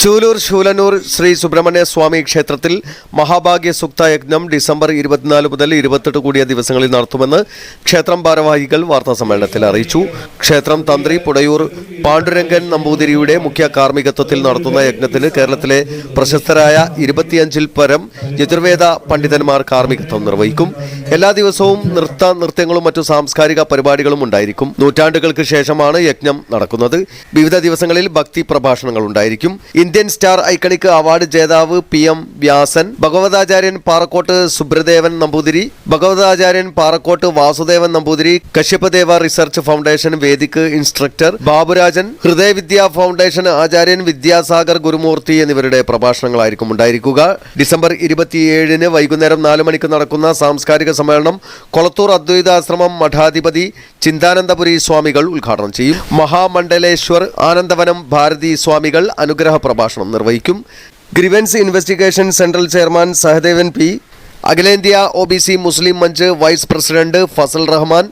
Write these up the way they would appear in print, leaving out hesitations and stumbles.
ചൂലൂർ ശൂലനൂർ ശ്രീ സുബ്രഹ്മണ്യ സ്വാമി ക്ഷേത്രത്തിൽ മഹാഭാഗ്യ സുക്ത യജ്ഞം ഡിസംബർ 24 മുതൽ 28 കൂടിയ ദിവസങ്ങളിൽ നടത്തുമെന്ന് ക്ഷേത്രം ഭാരവാഹികൾ വാർത്താസമ്മേളനത്തിൽ അറിയിച്ചു. ക്ഷേത്രം തന്ത്രി പുടയൂർ പാണ്ഡുരംഗൻ നമ്പൂതിരിയുടെ മുഖ്യ കാർമ്മികത്വത്തിൽ നടത്തുന്ന യജ്ഞത്തിന് കേരളത്തിലെ പ്രശസ്തരായ 25-ൽ പരം യജുർവേദ പണ്ഡിതന്മാർ കാർമ്മികത്വം നിർവഹിക്കും. എല്ലാ ദിവസവും നൃത്യങ്ങളും മറ്റു സാംസ്കാരിക പരിപാടികളും ഉണ്ടായിരിക്കും. നൂറ്റാണ്ടുകൾക്ക് ശേഷമാണ് യജ്ഞം നടക്കുന്നത്. വിവിധ ദിവസങ്ങളിൽ ഭക്തി പ്രഭാഷണങ്ങൾ ഉണ്ടായിരിക്കും. ഇന്ത്യൻ സ്റ്റാർ ഐക്കണിക് അവാർഡ് ജേതാവ് PM വ്യാസൻ, ഭഗവതാചാര്യൻ പാറക്കോട്ട് സുബ്രദേവൻ നമ്പൂതിരി, ഭഗവതാചാര്യൻ Parakkot Vasudevan Namboothiri, Kashyapadeva research foundation vedic instructor Baburajan, Hridayavidya foundation ആചാര്യൻ വിദ്യാസാഗർ ഗുരുമൂർത്തി എന്നിവരുടെ പ്രഭാഷണങ്ങളായിരിക്കും ഉണ്ടായിരിക്കുക. ഡിസംബർ 27-ന് വൈകുന്നേരം 4 മണിക്ക് നടക്കുന്ന സാംസ്കാരിക സമ്മേളനം കൊളത്തൂർ അദ്വൈതാശ്രമം മഠാധിപതി ചിന്താനന്ദപുരി സ്വാമികൾ ഉദ്ഘാടനം ചെയ്യും. മഹാമണ്ഡലേശ്വർ ആനന്ദവനം ഭാരതി സ്വാമികൾ അനുഗ്രഹ പ്രഭാഷണം നിർവഹിക്കും. Grievance investigation central chairman Sahadevan P, അഖിലേന്ത്യാ OBC Muslim Manch vice president Fazal Rahman,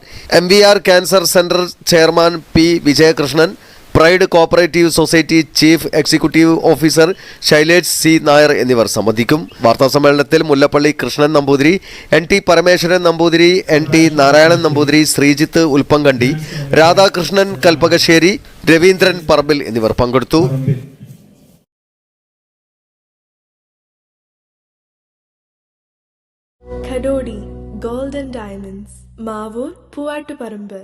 MVR cancer centre chairman P Vijayakrishnan, pride cooperative society chief executive officer Shailesh C Nair എന്നിവർ സംബന്ധിക്കും. വാർത്താസമ്മേളനത്തിൽ മുല്ലപ്പള്ളി കൃഷ്ണൻ നമ്പൂതിരി, NT പരമേശ്വരൻ നമ്പൂതിരി, NT നാരായണൻ നമ്പൂതിരി, ശ്രീജിത്ത് ഉൽപ്പങ്കണ്ടി, രാധാകൃഷ്ണൻ കൽപ്പകശ്ശേരി, രവീന്ദ്രൻ പറമ്പിൽ എന്നിവർ പങ്കെടുത്തു. Kadodi Gold and Diamonds, Mavur, Puvattuparambur.